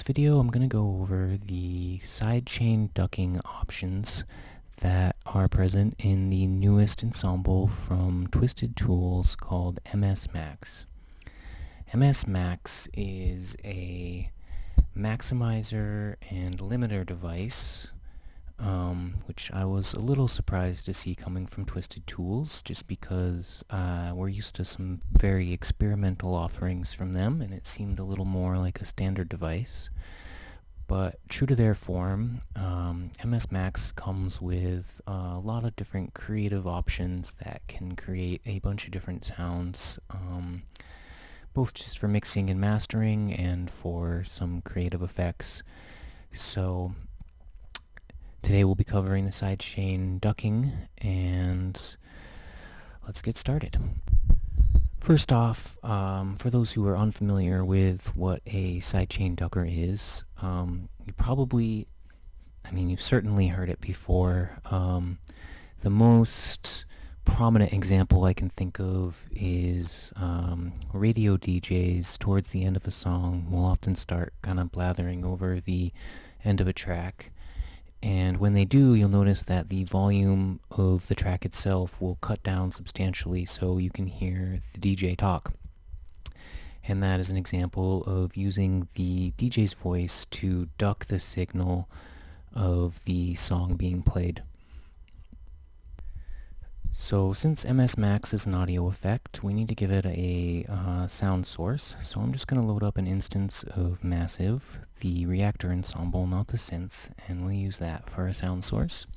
this video, I'm going to go over the sidechain ducking options that are present in the newest ensemble from Twisted Tools called MSMAX. MSMAX is a maximizer and limiter device, which I was a little surprised to see coming from Twisted Tools, just because we're used to some very experimental offerings from them, and it seemed a little more like a standard device. But true to their form, MSMAX comes with a lot of different creative options that can create a bunch of different sounds, both just for mixing and mastering and for some creative effects. So today we'll be covering the sidechain ducking, and let's get started. First off, for those who are unfamiliar with what a sidechain ducker is, you've certainly heard it before. The most prominent example I can think of is radio DJs towards the end of a song will often start kind of blathering over the end of a track. And when they do, you'll notice that the volume of the track itself will cut down substantially so you can hear the DJ talk. And that is an example of using the DJ's voice to duck the signal of the song being played. So since MSMAX is an audio effect, we need to give it a sound source. So I'm just going to load up an instance of Massive, the Reaktor ensemble, not the synth, and we'll use that for a sound source.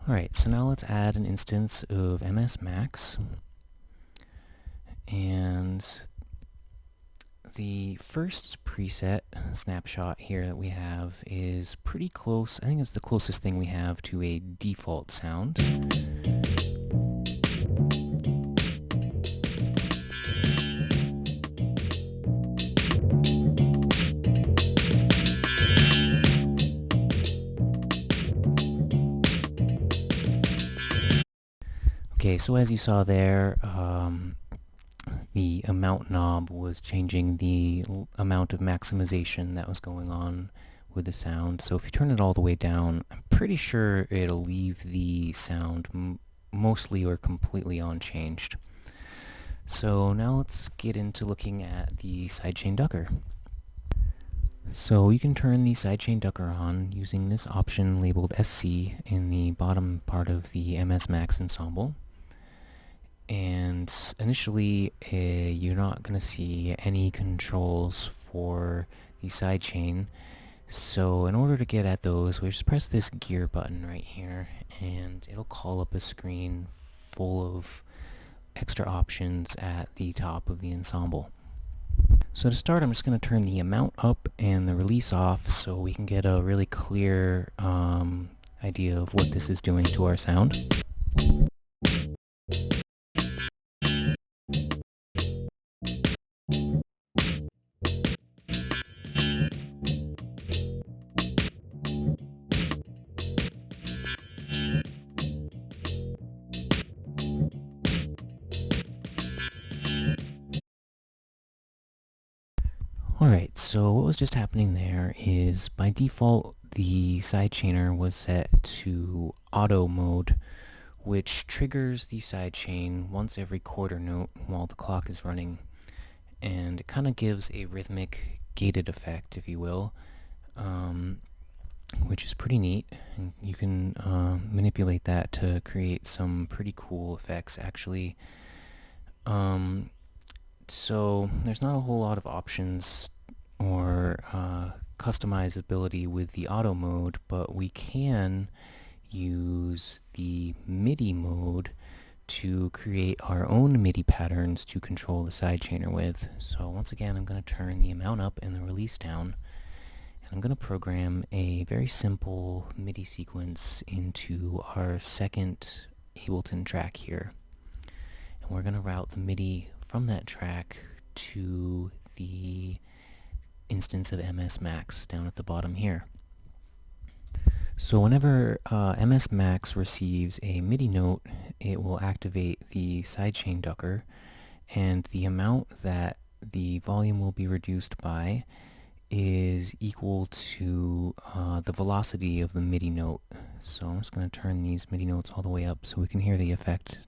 Alright, so now let's add an instance of MSMAX, and the first preset snapshot here that we have is pretty close. I think it's the closest thing we have to a default sound. Okay, so as you saw there, the amount knob was changing the amount of maximization that was going on with the sound. So if you turn it all the way down, I'm pretty sure it'll leave the sound mostly or completely unchanged. So now let's get into looking at the sidechain ducker. So you can turn the sidechain ducker on using this option labeled SC in the bottom part of the MSMAX Ensemble. And initially, you're not going to see any controls for the sidechain. So in order to get at those, we just press this gear button right here, and it'll call up a screen full of extra options at the top of the ensemble. So to start, I'm just going to turn the amount up and the release off so we can get a really clear idea of what this is doing to our sound. Alright, so what was just happening there is, by default, the sidechainer was set to auto mode, which triggers the sidechain once every quarter note while the clock is running. And it kind of gives a rhythmic gated effect, if you will, which is pretty neat. And you can manipulate that to create some pretty cool effects, actually. So there's not a whole lot of options or customizability with the auto mode, but we can use the MIDI mode to create our own MIDI patterns to control the sidechainer with. So once again, I'm going to turn the amount up and the release down, and I'm going to program a very simple MIDI sequence into our second Ableton track here. And we're going to route the MIDI from that track to the instance of MSMAX down at the bottom here. So whenever MSMAX receives a MIDI note, it will activate the sidechain ducker, and the amount that the volume will be reduced by is equal to the velocity of the MIDI note. So I'm just going to turn these MIDI notes all the way up so we can hear the effect.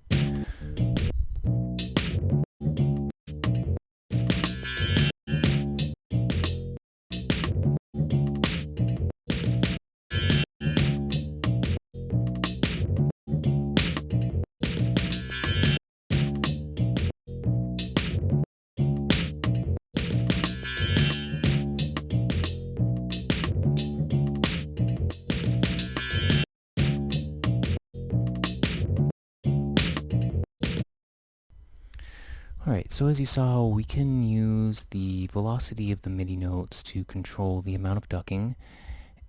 Alright, so as you saw, we can use the velocity of the MIDI notes to control the amount of ducking.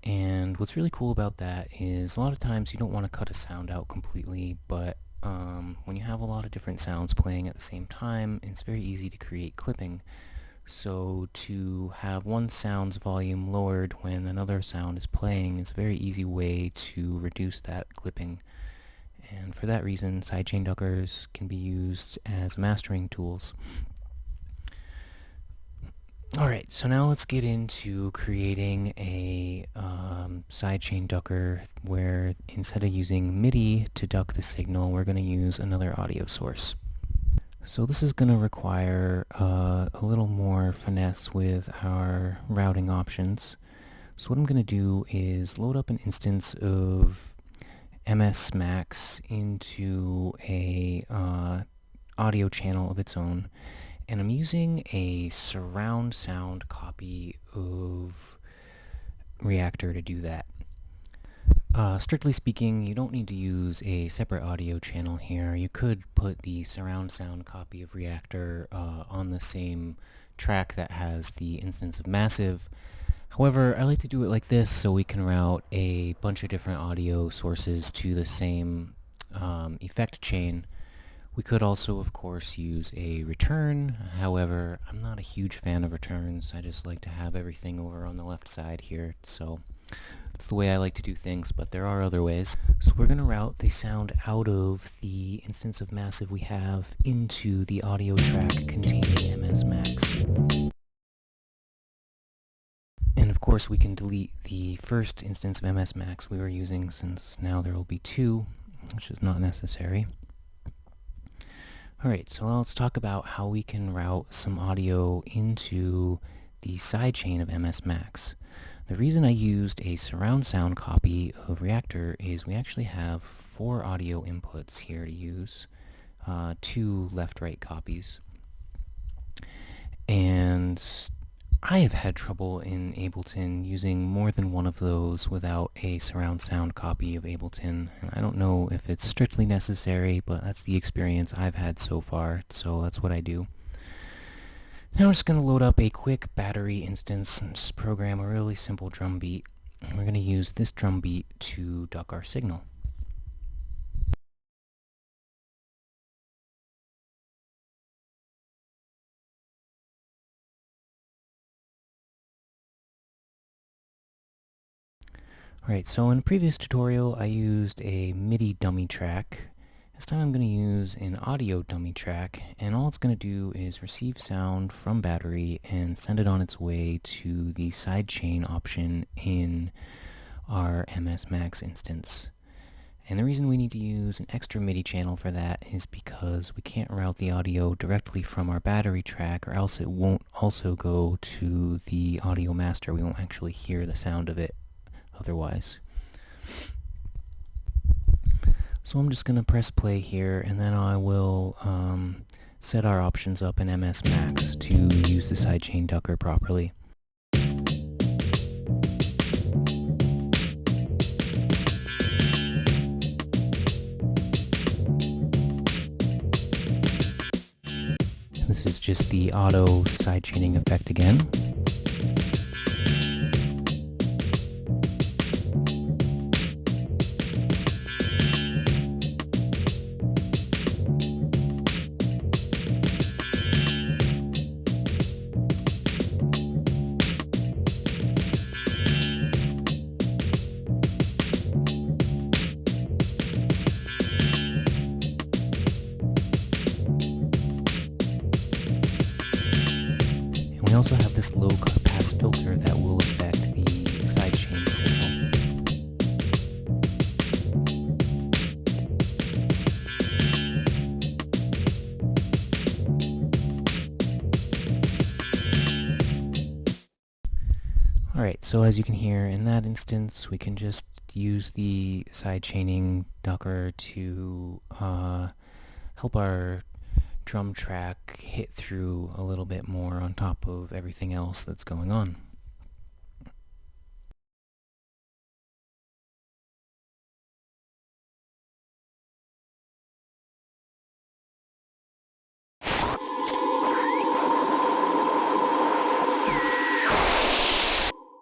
And what's really cool about that is a lot of times you don't want to cut a sound out completely, but when you have a lot of different sounds playing at the same time, it's very easy to create clipping. So to have one sound's volume lowered when another sound is playing is a very easy way to reduce that clipping. And for that reason, sidechain duckers can be used as mastering tools. Alright, so now let's get into creating a sidechain ducker where instead of using MIDI to duck the signal, we're going to use another audio source. So this is going to require a little more finesse with our routing options. So what I'm going to do is load up an instance of MSMAX into a audio channel of its own. And I'm using a surround sound copy of Reaktor to do that. Strictly speaking, you don't need to use a separate audio channel here. You could put the surround sound copy of Reaktor on the same track that has the instance of Massive. However, I like to do it like this so we can route a bunch of different audio sources to the same effect chain. We could also, of course, use a return. However, I'm not a huge fan of returns. I just like to have everything over on the left side here, so that's the way I like to do things, but there are other ways. So we're going to route the sound out of the instance of Massive we have into the audio track containing MSMAX. And of course we can delete the first instance of MSMAX we were using, since now there will be two, which is not necessary. Alright, so let's talk about how we can route some audio into the sidechain of MSMAX. The reason I used a surround sound copy of Reaktor is we actually have 4 audio inputs here to use, 2 left-right copies. And I have had trouble in Ableton using more than one of those without a surround sound copy of Ableton. I don't know if it's strictly necessary, but that's the experience I've had so far, so that's what I do. Now we're just going to load up a quick battery instance and just program a really simple drum beat. And we're going to use this drum beat to duck our signal. Alright, so in a previous tutorial I used a MIDI dummy track. This time I'm going to use an audio dummy track, and all it's going to do is receive sound from battery and send it on its way to the sidechain option in our MSMAX instance. And the reason we need to use an extra MIDI channel for that is because we can't route the audio directly from our battery track, or else it won't also go to the audio master. We won't actually hear the sound of it otherwise. So I'm just going to press play here, and then I will set our options up in MSMAX to use the sidechain ducker properly. This is just the auto sidechaining effect again. also have this low pass filter that will affect the sidechain signal. Alright, so as you can hear in that instance, we can just use the sidechaining Docker to help our drum track hit through a little bit more on top of everything else that's going on.